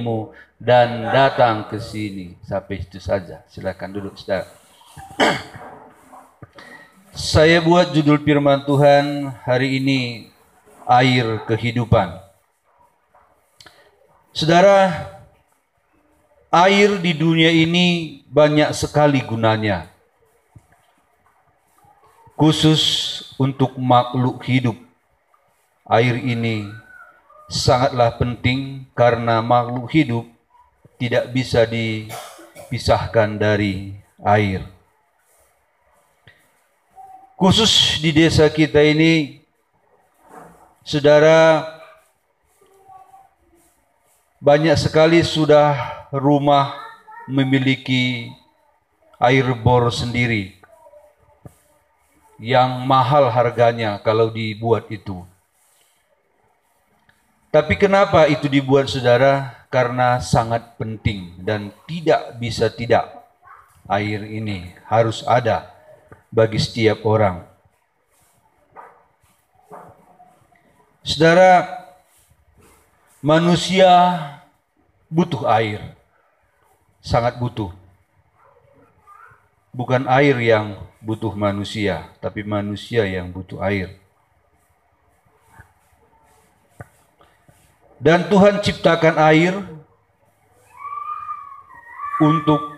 dirimu dan datang ke sini. Sampai itu saja. Silakan duduk, saudara. Saya buat judul firman Tuhan hari ini, air kehidupan. Saudara, air di dunia ini banyak sekali gunanya, khusus untuk makhluk hidup. Air ini sangatlah penting karena makhluk hidup tidak bisa dipisahkan dari air. Khusus di desa kita ini, saudara, banyak sekali sudah rumah memiliki air bor sendiri yang mahal harganya kalau dibuat itu. Tapi kenapa itu dibuat, saudara? Karena sangat penting dan tidak bisa tidak. Air ini harus ada bagi setiap orang. Saudara, manusia butuh air. Sangat butuh. Bukan air yang butuh manusia, tapi manusia yang butuh air. Dan Tuhan ciptakan air untuk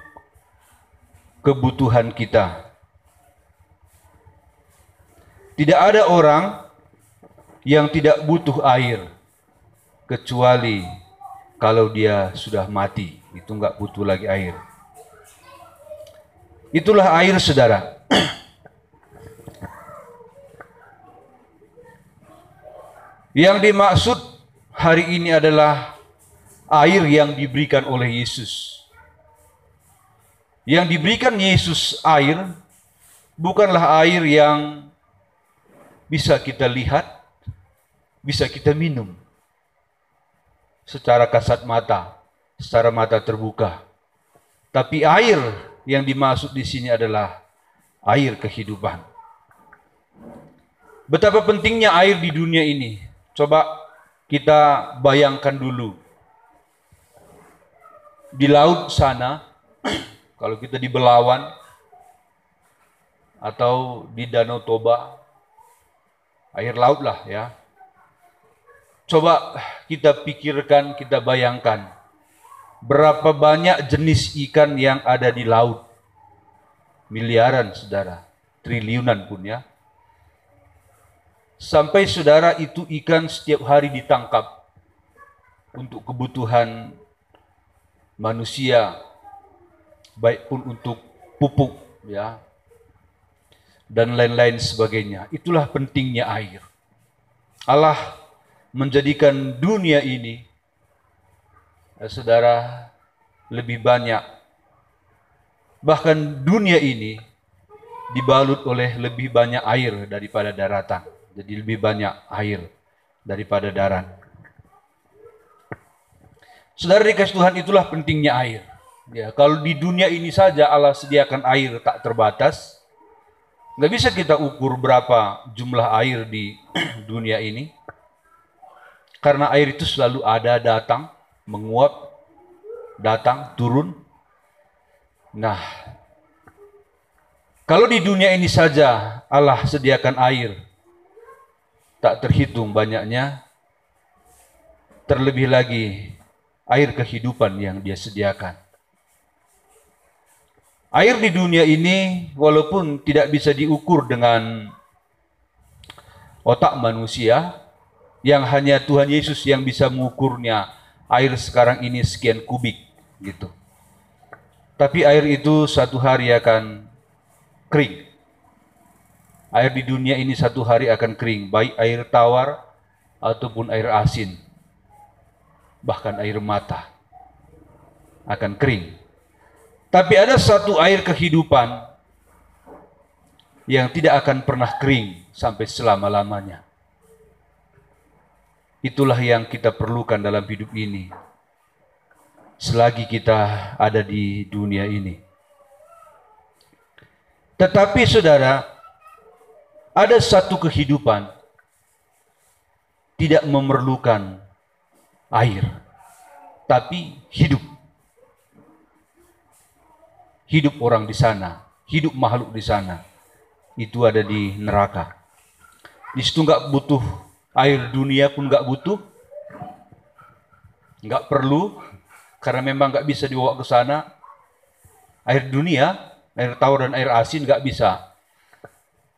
kebutuhan kita. Tidak ada orang yang tidak butuh air, kecuali kalau dia sudah mati, itu enggak butuh lagi air. Itulah air, saudara. Yang dimaksud hari ini adalah air yang diberikan oleh Yesus. Yang diberikan Yesus air bukanlah air yang bisa kita lihat, bisa kita minum secara kasat mata, secara mata terbuka. Tapi air yang dimaksud di sini adalah air kehidupan. Betapa pentingnya air di dunia ini. Coba kita bayangkan dulu. Di laut sana, kalau kita di Belawan atau di Danau Toba, air laut lah ya. Coba kita pikirkan, kita bayangkan. Berapa banyak jenis ikan yang ada di laut? Miliaran, saudara. Triliunan pun ya. Sampai, saudara, itu ikan setiap hari ditangkap untuk kebutuhan manusia, baik pun untuk pupuk ya, dan lain-lain sebagainya. Itulah pentingnya air. Allah menjadikan dunia ini, saudara, lebih banyak. Bahkan dunia ini dibalut oleh lebih banyak air daripada daratan. Jadi lebih banyak air daripada darat. Saudara dikasih Tuhan, itulah pentingnya air. Ya, kalau di dunia ini saja Allah sediakan air tak terbatas, nggak bisa kita ukur berapa jumlah air di dunia ini. Karena air itu selalu ada, datang, menguap, datang, turun. Nah, kalau di dunia ini saja Allah sediakan air tak terhitung banyaknya, terlebih lagi air kehidupan yang Dia sediakan. Air di dunia ini walaupun tidak bisa diukur dengan otak manusia, yang hanya Tuhan Yesus yang bisa mengukurnya, air sekarang ini sekian kubik gitu. Tapi air itu satu hari akan kering. Air di dunia ini satu hari akan kering, baik air tawar ataupun air asin. Bahkan air mata akan kering. Tapi ada satu air kehidupan yang tidak akan pernah kering sampai selama-lamanya. Itulah yang kita perlukan dalam hidup ini, selagi kita ada di dunia ini. Tetapi, saudara, ada satu kehidupan tidak memerlukan air. tapi hidup. Hidup orang di sana, hidup makhluk di sana. Itu ada di neraka. Di situ nggak butuh air dunia pun nggak butuh, nggak perlu, karena memang nggak bisa dibawa ke sana. Air dunia, air tawar dan air asin nggak bisa.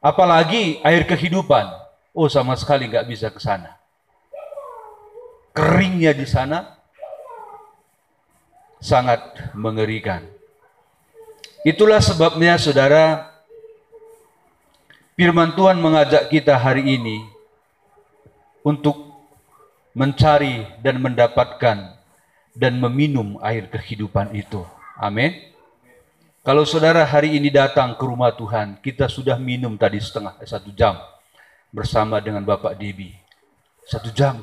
Apalagi air kehidupan, oh sama sekali nggak bisa ke sana. Keringnya di sana sangat mengerikan. Itulah sebabnya saudara, firman Tuhan mengajak kita hari ini untuk mencari dan mendapatkan dan meminum air kehidupan itu. Amin. Kalau saudara hari ini datang ke rumah Tuhan, kita sudah minum tadi 1 jam bersama dengan Bapak Debbie. 1 jam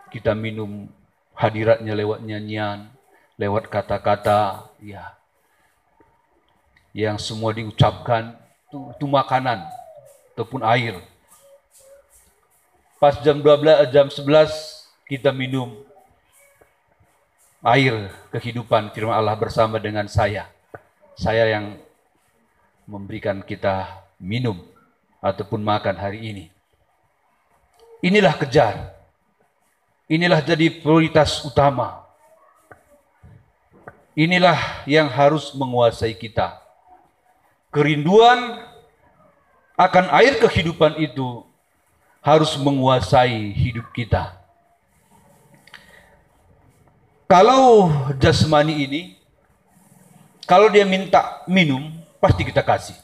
kita minum hadiratnya lewat nyanyian, lewat kata-kata, ya, yang semua diucapkan, itu makanan ataupun air. Pas jam 12, jam 11 kita minum air kehidupan firman Allah bersama dengan saya. Saya yang memberikan kita minum ataupun makan hari ini. Inilah kejar. Inilah jadi prioritas utama. Inilah yang harus menguasai kita. Kerinduan akan air kehidupan itu harus menguasai hidup kita. Kalau jasmani ini, kalau dia minta minum, pasti kita kasih.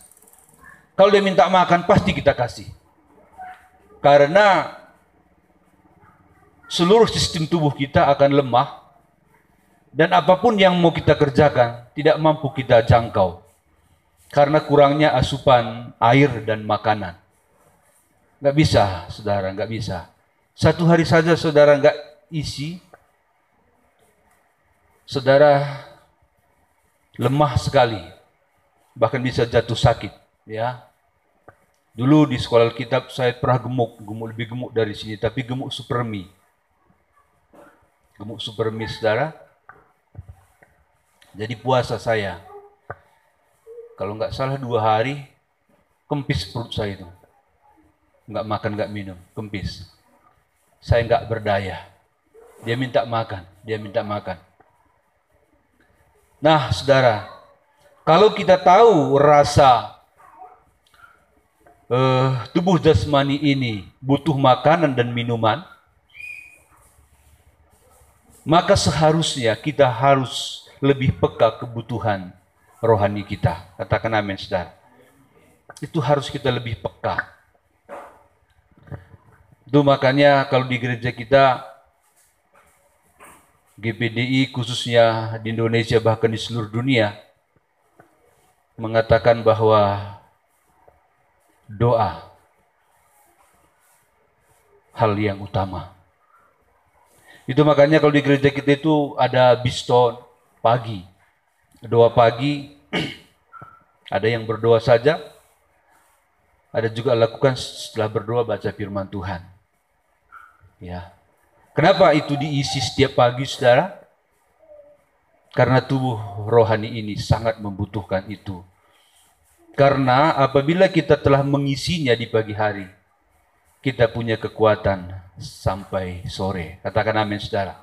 Kalau dia minta makan, pasti kita kasih. Karena seluruh sistem tubuh kita akan lemah, dan apapun yang mau kita kerjakan, tidak mampu kita jangkau. Karena kurangnya asupan air dan makanan. Nggak bisa, saudara, nggak bisa. 1 hari saja saudara nggak isi, saudara lemah sekali, bahkan bisa jatuh sakit. Ya, dulu di sekolah Alkitab saya pernah gemuk lebih gemuk dari sini, tapi gemuk supermi. Gemuk supermi, saudara. Jadi puasa saya, kalau nggak salah 2 hari, kempis perut saya itu. Nggak makan, nggak minum, kempis. Saya nggak berdaya. Dia minta makan, dia minta makan. Nah, saudara, kalau kita tahu rasa tubuh jasmani ini butuh makanan dan minuman, maka seharusnya kita harus lebih peka kebutuhan rohani kita. Katakan amin, saudara. Itu harus kita lebih peka. Itu makanya kalau di gereja kita, GPDI khususnya di Indonesia bahkan di seluruh dunia, mengatakan bahwa doa hal yang utama. Itu makanya kalau di gereja kita itu ada biston pagi, doa pagi, ada yang berdoa saja, ada juga lakukan setelah berdoa baca firman Tuhan. Ya. Kenapa itu diisi setiap pagi, saudara? Karena tubuh rohani ini sangat membutuhkan itu. Karena apabila kita telah mengisinya di pagi hari, kita punya kekuatan sampai sore. Katakan amin, saudara.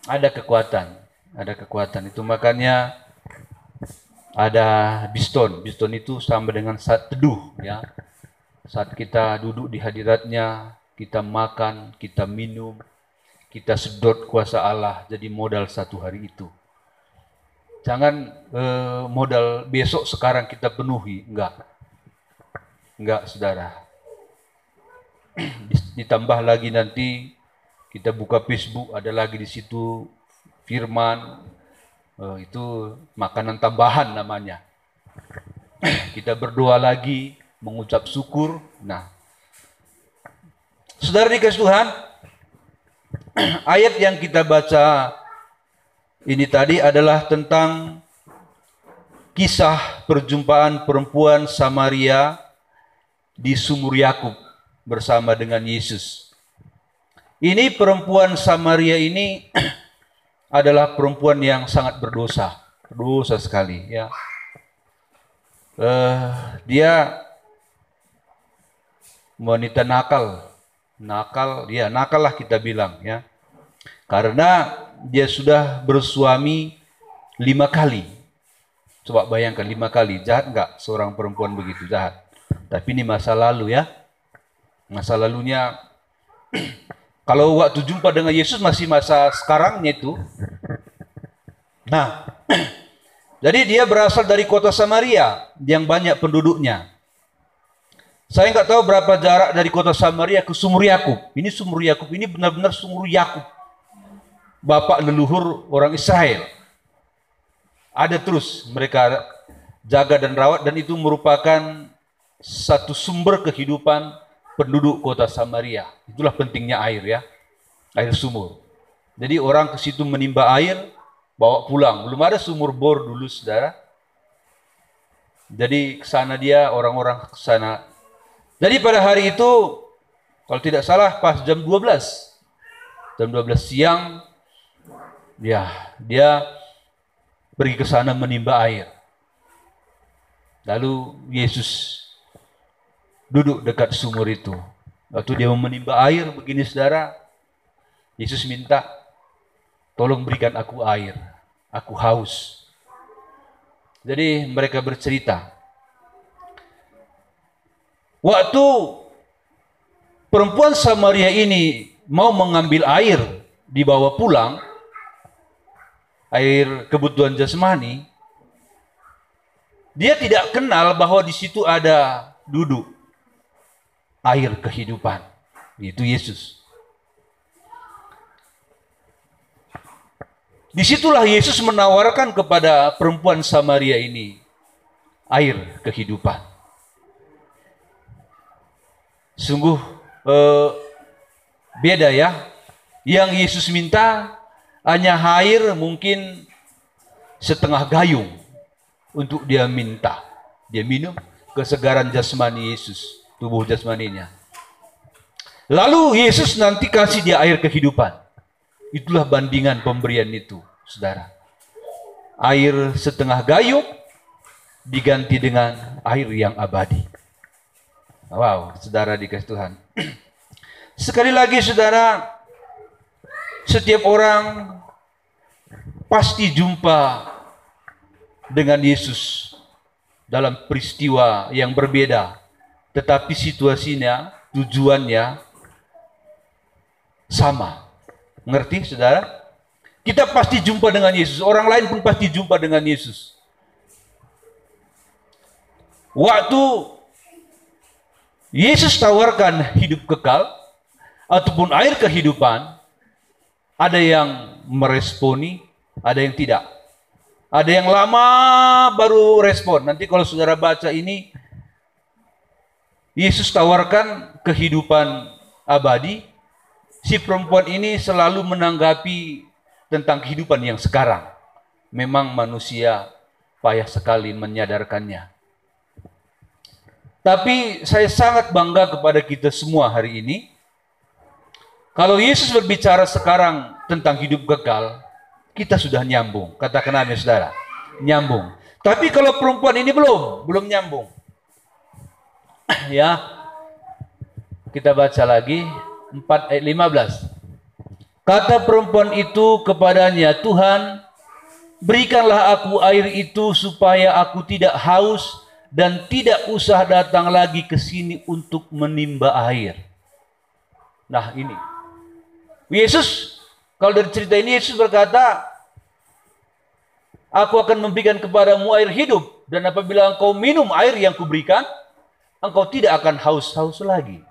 Ada kekuatan, ada kekuatan. Itu makanya ada biston. Biston itu sama dengan saat teduh, ya. Saat kita duduk di hadiratnya, kita makan, kita minum, kita sedot kuasa Allah, jadi modal 1 hari itu. Jangan modal besok sekarang kita penuhi, enggak, saudara. Ditambah lagi nanti kita buka Facebook, ada lagi di situ firman, itu makanan tambahan namanya. Kita berdoa lagi, mengucap syukur. Nah, saudara dikasih Tuhan, ayat yang kita baca ini tadi adalah tentang kisah perjumpaan perempuan Samaria di sumur Yakub bersama dengan Yesus. Ini perempuan Samaria ini adalah perempuan yang sangat berdosa, berdosa sekali ya. Dia wanita nakal, dia nakal lah kita bilang ya, karena dia sudah bersuami 5 kali. Coba bayangkan 5 kali, jahat nggak seorang perempuan begitu? Jahat. Tapi ini masa lalu ya, masa lalunya. Kalau waktu jumpa dengan Yesus masih masa sekarangnya itu. Nah, jadi dia berasal dari kota Samaria yang banyak penduduknya. Saya nggak tahu berapa jarak dari kota Samaria ke sumur Yakub. Ini sumur Yakub ini benar-benar sumur Yakub, bapak leluhur orang Israel. Ada terus mereka jaga dan rawat, dan itu merupakan satu sumber kehidupan penduduk kota Samaria. Itulah pentingnya air ya, air sumur. Jadi orang ke situ menimba air, bawa pulang. Belum ada sumur bor dulu, saudara. Jadi ke sana dia, orang-orang ke sana. Jadi pada hari itu, kalau tidak salah pas jam 12 siang, dia pergi ke sana menimba air. Lalu Yesus duduk dekat sumur itu. Waktu dia menimba air begini, saudara, Yesus minta, tolong berikan aku air, aku haus. Jadi mereka bercerita. Waktu perempuan Samaria ini mau mengambil air dibawa pulang, air kebutuhan jasmani, dia tidak kenal bahwa di situ ada duduk air kehidupan, yaitu Yesus. Disitulah Yesus menawarkan kepada perempuan Samaria ini air kehidupan. Sungguh beda ya. Yang Yesus minta hanya air mungkin setengah gayung untuk dia minta. Dia minum kesegaran jasmani Yesus, tubuh jasmaninya. Lalu Yesus nanti kasih dia air kehidupan. Itulah bandingan pemberian itu, saudara. Air setengah gayung diganti dengan air yang abadi. Wow, saudara dikasih Tuhan. Sekali lagi, saudara, setiap orang pasti jumpa dengan Yesus dalam peristiwa yang berbeda, tetapi situasinya, tujuannya sama. Ngerti, saudara? Kita pasti jumpa dengan Yesus. Orang lain pun pasti jumpa dengan Yesus. Waktu Yesus tawarkan hidup kekal ataupun air kehidupan, ada yang meresponi, ada yang tidak. Ada yang lama baru respon. Nanti kalau saudara baca ini, Yesus tawarkan kehidupan abadi. Si perempuan ini selalu menanggapi tentang kehidupan yang sekarang. Memang manusia payah sekali menyadarkannya. Tapi saya sangat bangga kepada kita semua hari ini. Kalau Yesus berbicara sekarang tentang hidup kekal, kita sudah nyambung. Katakan amin, saudara. Nyambung. Tapi kalau perempuan ini belum nyambung. Ya. Kita baca lagi 4 ayat 15. Kata perempuan itu kepadanya, Tuhan, berikanlah aku air itu supaya aku tidak haus dan tidak usah datang lagi ke sini untuk menimba air. Nah ini, Yesus, kalau dari cerita ini Yesus berkata, aku akan memberikan kepadamu air hidup, dan apabila engkau minum air yang kuberikan, engkau tidak akan haus-haus lagi.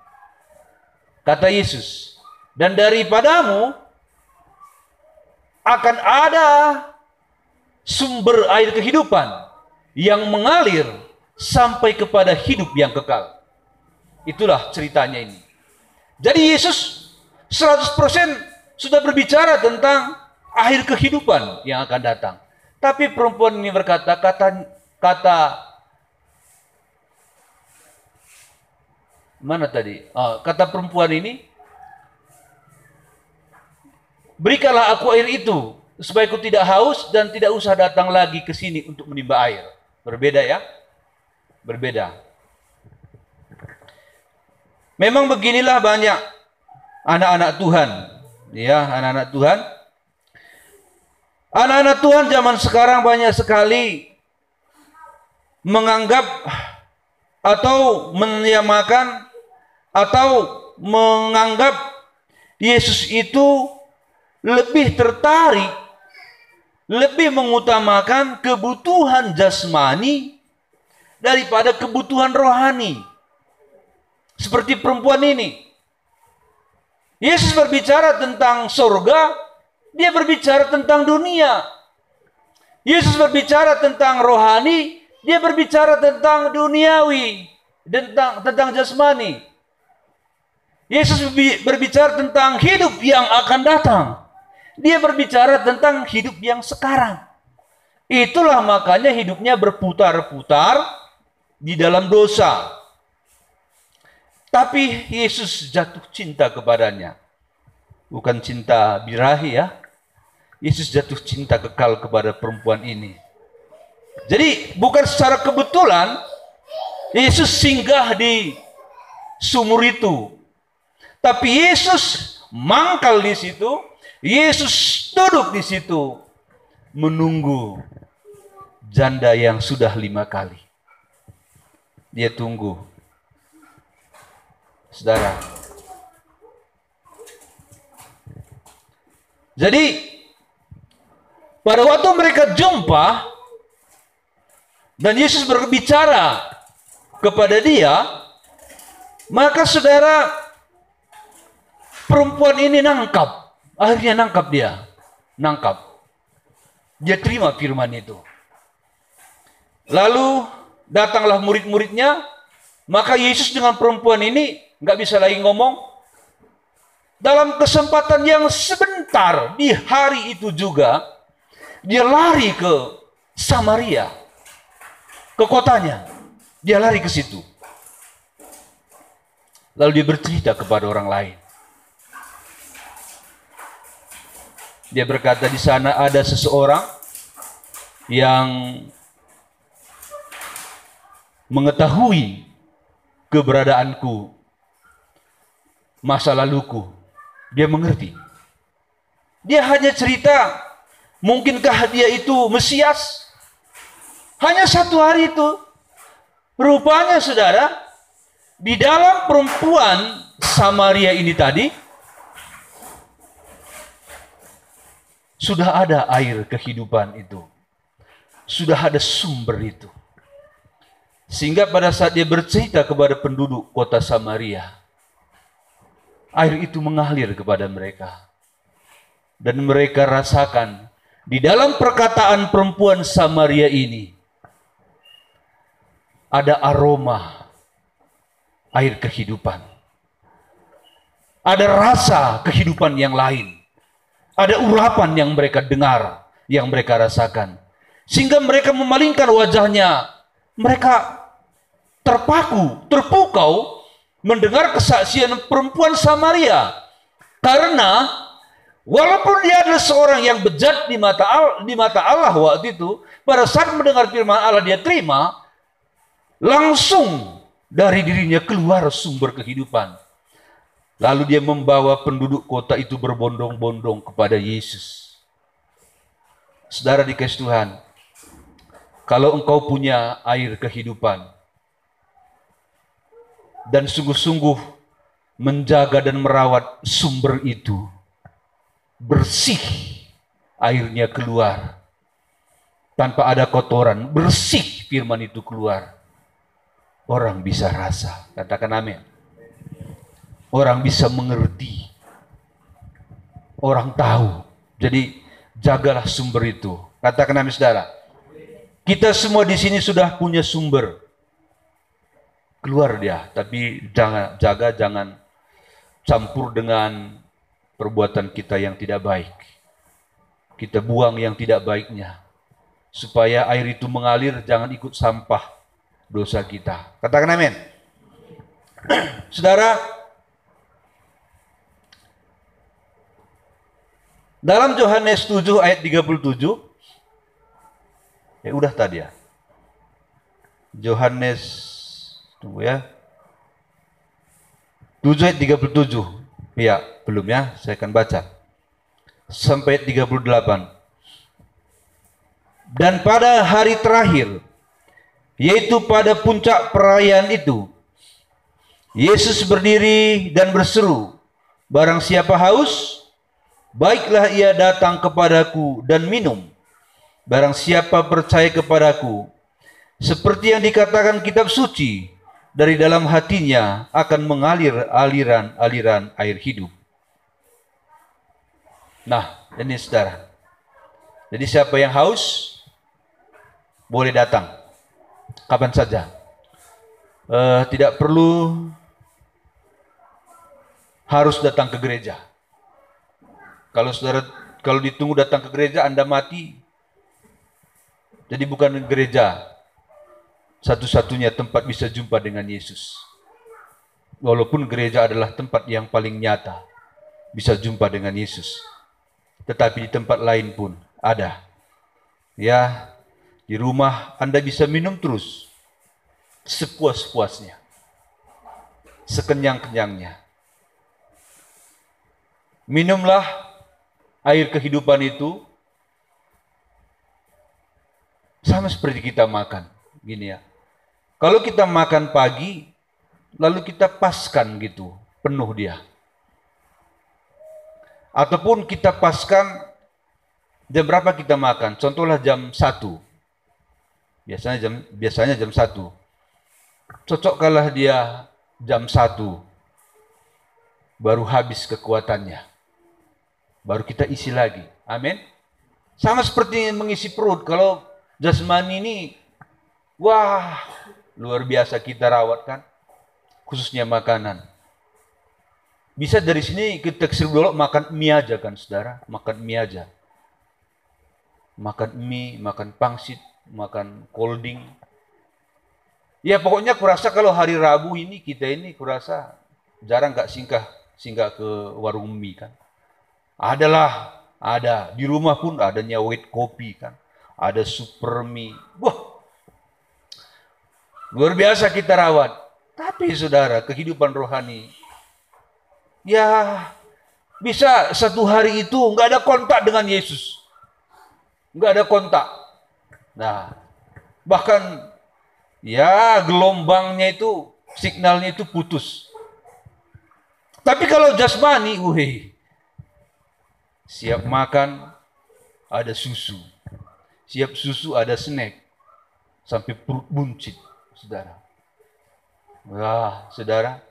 Kata Yesus, dan daripadamu akan ada sumber air kehidupan yang mengalir sampai kepada hidup yang kekal. Itulah ceritanya ini. Jadi Yesus 100% sudah berbicara tentang air kehidupan yang akan datang. Tapi perempuan ini berkata, mana tadi? Kata perempuan ini, berikanlah aku air itu supaya aku tidak haus dan tidak usah datang lagi ke sini untuk menimba air. Berbeda ya? Berbeda. Memang beginilah banyak anak-anak Tuhan. Ya, anak-anak Tuhan. Anak-anak Tuhan zaman sekarang banyak sekali menganggap atau menyamakan atau menganggap Yesus itu lebih tertarik, lebih mengutamakan kebutuhan jasmani daripada kebutuhan rohani. Seperti perempuan ini. Yesus berbicara tentang surga, dia berbicara tentang dunia. Yesus berbicara tentang rohani, dia berbicara tentang duniawi, tentang jasmani. Yesus berbicara tentang hidup yang akan datang. Dia berbicara tentang hidup yang sekarang. Itulah makanya hidupnya berputar-putar di dalam dosa. Tapi Yesus jatuh cinta kepadanya. Bukan cinta birahi ya. Yesus jatuh cinta kekal kepada perempuan ini. Jadi bukan secara kebetulan Yesus singgah di sumur itu. Tapi Yesus mangkal di situ. Yesus duduk di situ. Menunggu janda yang sudah 5 kali. Dia tunggu. Saudara. Jadi pada waktu mereka jumpa dan Yesus berbicara kepada dia, maka saudara, perempuan ini nangkap. Akhirnya nangkap dia. Nangkap. Dia terima firman itu. Lalu datanglah murid-muridnya. Maka Yesus dengan perempuan ini nggak bisa lagi ngomong. Dalam kesempatan yang sebentar di hari itu juga, dia lari ke Samaria, ke kotanya. Dia lari ke situ. Lalu dia bercerita kepada orang lain. Dia berkata, di sana ada seseorang yang mengetahui keberadaanku, masa laluku. Dia mengerti. Dia hanya cerita, mungkinkah dia itu Mesias? Hanya 1 hari itu. Rupanya saudara, di dalam perempuan Samaria ini tadi, sudah ada air kehidupan itu. Sudah ada sumber itu. Sehingga pada saat dia bercerita kepada penduduk kota Samaria, air itu mengalir kepada mereka. Dan mereka rasakan di dalam perkataan perempuan Samaria ini ada aroma air kehidupan. Ada rasa kehidupan yang lain. Ada urapan yang mereka dengar, yang mereka rasakan. Sehingga mereka memalingkan wajahnya. Mereka terpaku, terpukau mendengar kesaksian perempuan Samaria. Karena walaupun dia adalah seorang yang bejat di mata Allah waktu itu, pada saat mendengar firman Allah dia terima, langsung dari dirinya keluar sumber kehidupan. Lalu dia membawa penduduk kota itu berbondong-bondong kepada Yesus. Saudara dikasih Tuhan, kalau engkau punya air kehidupan dan sungguh-sungguh menjaga dan merawat sumber itu, bersih airnya keluar tanpa ada kotoran, bersih firman itu keluar, orang bisa rasa. Katakan amin. Orang bisa mengerti, orang tahu. Jadi jagalah sumber itu. Katakan amin saudara. Kita semua di sini sudah punya sumber. Keluar dia, tapi jangan campur dengan perbuatan kita yang tidak baik. Kita buang yang tidak baiknya. Supaya air itu mengalir, jangan ikut sampah dosa kita. Katakan amin. Saudara, Dalam Yohanes 7 ayat 37, ya udah tadi ya. Yohanes, tunggu ya. 7 ayat 37. Ya, belum ya, saya akan baca. Sampai 38. Dan pada hari terakhir, yaitu pada puncak perayaan itu, Yesus berdiri dan berseru, barang siapa haus, baiklah ia datang kepadaku dan minum. Barang siapa percaya kepadaku, seperti yang dikatakan kitab suci, dari dalam hatinya akan mengalir aliran-aliran air hidup. Nah, ini saudara. Jadi siapa yang haus, boleh datang kapan saja. Tidak perlu harus datang ke gereja. Kalau saudara, kalau ditunggu datang ke gereja, Anda mati. Jadi bukan gereja satu-satunya tempat bisa jumpa dengan Yesus. Walaupun gereja adalah tempat yang paling nyata bisa jumpa dengan Yesus. Tetapi di tempat lain pun ada. Ya, di rumah Anda bisa minum terus, sepuas-puasnya, sekenyang-kenyangnya. Minumlah air kehidupan itu, sama seperti kita makan. Gini ya, kalau kita makan pagi, lalu kita paskan gitu, penuh dia. Ataupun kita paskan, jam berapa kita makan? Contohlah jam 1. Biasanya jam 1. Cocokkanlah dia jam 1. Baru habis kekuatannya. Baru kita isi lagi. Amin. Sama seperti mengisi perut. Kalau jasmani ini, wah, luar biasa kita rawat kan. Khususnya makanan. Bisa dari sini kita dulu makan mie aja kan saudara. Makan mie aja. Makan mie, makan pangsit, makan colding. Ya pokoknya kurasa kalau hari Rabu ini kita ini kurasa jarang gak singgah ke warung mie kan. Adalah, ada. Di rumah pun adanya white kopi kan. Ada super mie. Wah, luar biasa kita rawat. Tapi saudara, kehidupan rohani, ya bisa satu hari itu nggak ada kontak dengan Yesus. Nggak ada kontak. Nah, bahkan ya gelombangnya itu, signalnya itu putus. Tapi kalau jasmani, siap makan, ada susu. Siap susu, ada snack. Sampai perut buncit, saudara. Wah, saudara.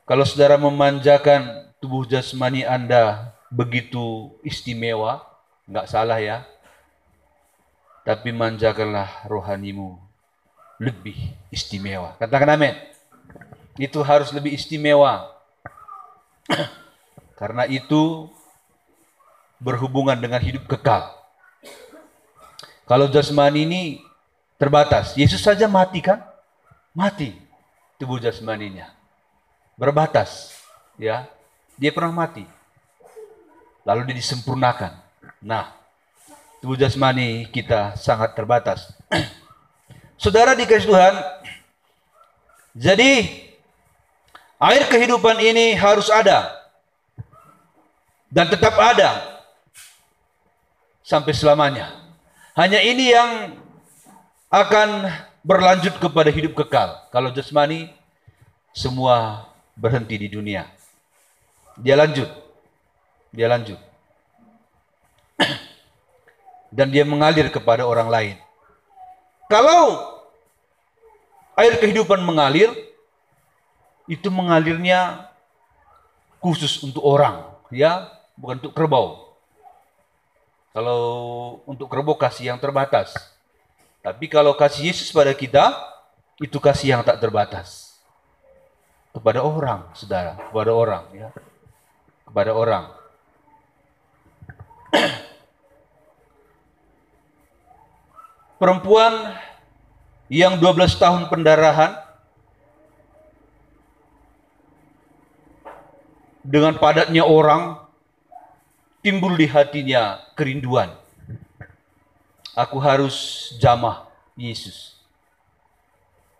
Kalau saudara memanjakan tubuh jasmani Anda begitu istimewa, nggak salah ya. Tapi manjakanlah rohanimu lebih istimewa. Katakan amin. Itu harus lebih istimewa. Karena itu berhubungan dengan hidup kekal. Kalau jasmani ini terbatas. Yesus saja mati kan? Mati tubuh jasmaninya. Berbatas. Ya, dia pernah mati. Lalu dia disempurnakan. Nah, tubuh jasmani kita sangat terbatas. Saudara dikasih Tuhan, jadi air kehidupan ini harus ada. Dan tetap ada sampai selamanya. Hanya ini yang akan berlanjut kepada hidup kekal. Kalau jasmani, semua berhenti di dunia. Dia lanjut. Dan dia mengalir kepada orang lain. Kalau air kehidupan mengalir, itu mengalirnya khusus untuk orang, ya. Bukan untuk kerbau. Kalau untuk kerbau kasih yang terbatas. Tapi kalau kasih Yesus pada kita, itu kasih yang tak terbatas. Kepada orang, saudara. Kepada orang. Ya. Kepada orang. Perempuan yang 12 tahun pendarahan, dengan padatnya orang, timbul di hatinya kerinduan. Aku harus jamah Yesus.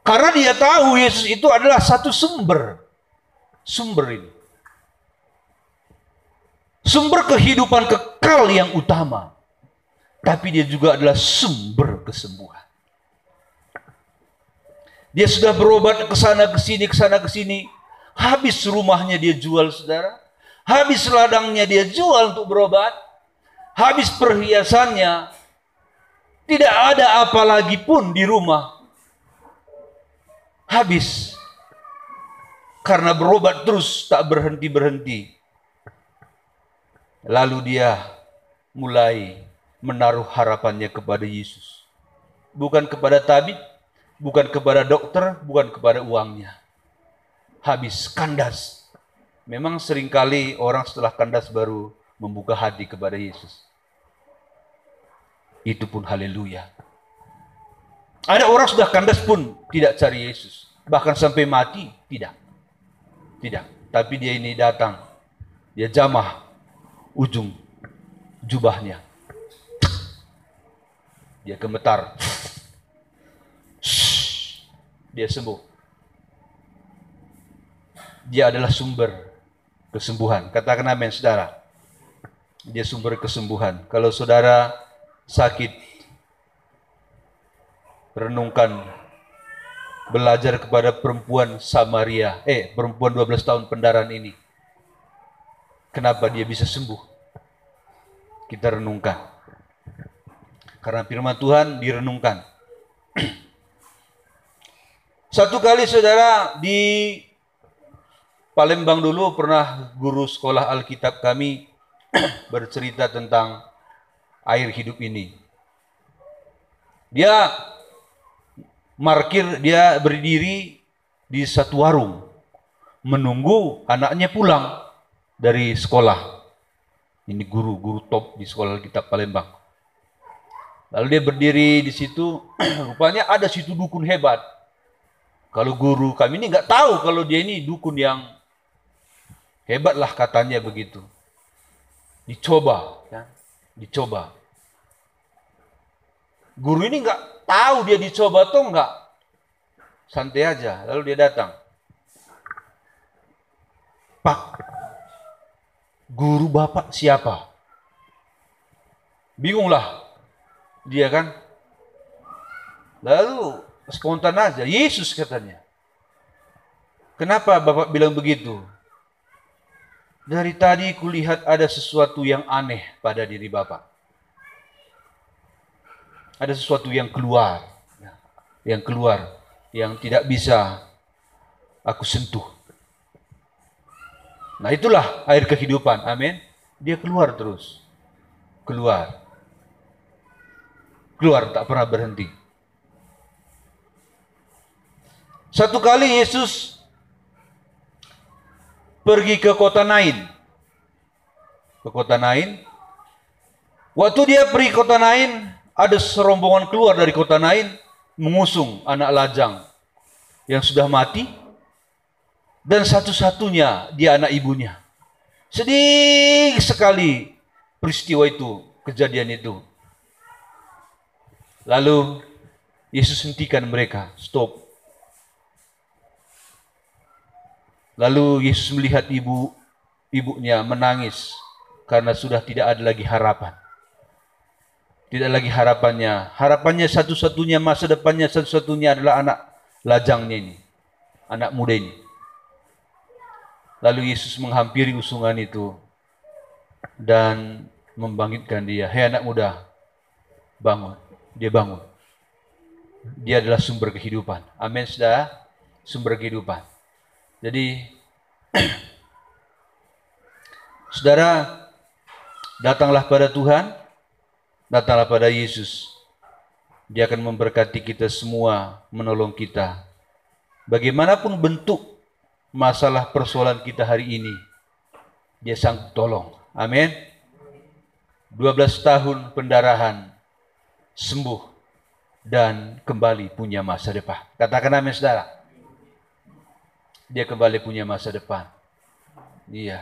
Karena dia tahu Yesus itu adalah satu sumber. Sumber ini. Sumber kehidupan kekal yang utama. Tapi dia juga adalah sumber kesembuhan. Dia sudah berobat ke sana ke sini, ke sana ke sini. Habis rumahnya dia jual, saudara. Habis ladangnya dia jual untuk berobat. Habis perhiasannya. Tidak ada apa lagi pun di rumah. Habis. Karena berobat terus tak berhenti-berhenti. Lalu dia mulai menaruh harapannya kepada Yesus. Bukan kepada tabib, bukan kepada dokter, bukan kepada uangnya. Habis kandas. Memang seringkali orang setelah kandas baru membuka hati kepada Yesus. Itu pun haleluya. Ada orang sudah kandas pun tidak cari Yesus. Bahkan sampai mati, tidak. Tidak. Tapi dia ini datang. Dia jamah ujung jubahnya. Dia gemetar. Dia sembuh. Dia adalah sumber kesembuhan. Katakan amin, saudara. Dia sumber kesembuhan. Kalau saudara sakit, renungkan, belajar kepada perempuan Samaria, perempuan 12 tahun pendaran ini. Kenapa dia bisa sembuh? Kita renungkan. Karena firman Tuhan direnungkan. Satu kali saudara di Palembang dulu pernah guru sekolah Alkitab kami bercerita tentang air hidup ini. Dia berdiri di satu warung menunggu anaknya pulang dari sekolah. Ini guru top di sekolah Alkitab Palembang. Lalu dia berdiri di situ, rupanya ada situ dukun hebat. Kalau guru kami ini nggak tahu kalau dia ini dukun yang hebat lah katanya begitu. Dicoba, ya, dicoba. Guru ini nggak tahu dia dicoba atau enggak. Santai aja. Lalu dia datang. Pak, guru bapak siapa? Bingunglah dia kan. Lalu spontan aja, Yesus katanya. Kenapa bapak bilang begitu? Dari tadi kulihat ada sesuatu yang aneh pada diri bapak. Ada sesuatu yang keluar, yang tidak bisa aku sentuh. Nah itulah air kehidupan, amin. Dia keluar terus, keluar tak pernah berhenti. Satu kali Yesus pergi ke kota Nain. Waktu dia pergi ke kota Nain, ada serombongan keluar dari kota Nain mengusung anak lajang yang sudah mati dan satu-satunya dia anak ibunya. Sedih sekali peristiwa itu, kejadian itu. Lalu Yesus hentikan mereka, stop. Lalu Yesus melihat ibunya menangis karena sudah tidak ada lagi harapan. Tidak lagi harapannya. Harapannya satu-satunya, masa depannya satu-satunya adalah anak lajangnya ini. Anak muda ini. Lalu Yesus menghampiri usungan itu. Dan membangkitkan dia. Hei anak muda, bangun. Dia bangun. Dia adalah sumber kehidupan. Amin, saudara. Sumber kehidupan. Jadi, saudara, datanglah pada Tuhan. Datanglah pada Yesus. Dia akan memberkati kita semua, menolong kita. Bagaimanapun bentuk masalah persoalan kita hari ini, dia sanggup tolong. Amin. 12 tahun pendarahan, sembuh, dan kembali punya masa depan. Katakan amin, saudara. Dia kembali punya masa depan. Iya.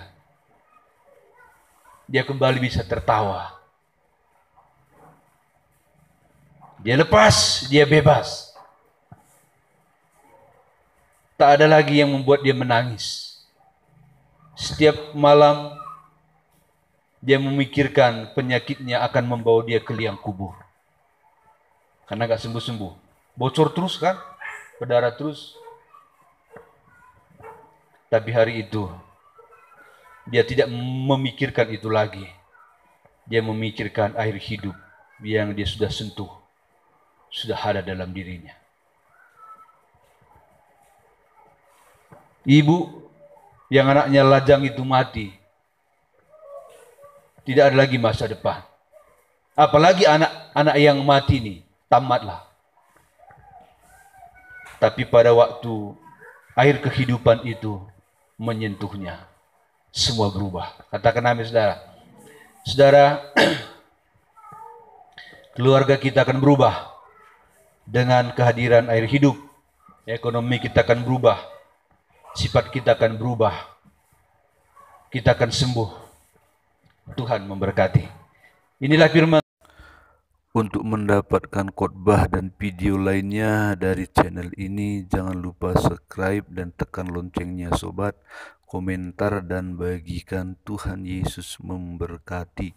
dia kembali bisa tertawa. Dia lepas, dia bebas. Tak ada lagi yang membuat dia menangis. Setiap malam dia memikirkan penyakitnya akan membawa dia ke liang kubur. Karena gak sembuh-sembuh. Bocor terus kan, berdarah terus. Tapi hari itu dia tidak memikirkan itu lagi. Dia memikirkan air hidup yang dia sudah sentuh, sudah ada dalam dirinya. Ibu yang anaknya lajang itu mati, tidak ada lagi masa depan. Apalagi anak-anak yang mati ini, tamatlah. Tapi pada waktu air kehidupan itu menyentuhnya, semua berubah. Katakan amin, saudara. Saudara, keluarga kita akan berubah dengan kehadiran air hidup. Ekonomi kita akan berubah. Sifat kita akan berubah. Kita akan sembuh. Tuhan memberkati. Inilah firman. Untuk mendapatkan khotbah dan video lainnya dari channel ini, jangan lupa subscribe dan tekan loncengnya sobat, komentar dan bagikan. Tuhan Yesus memberkati.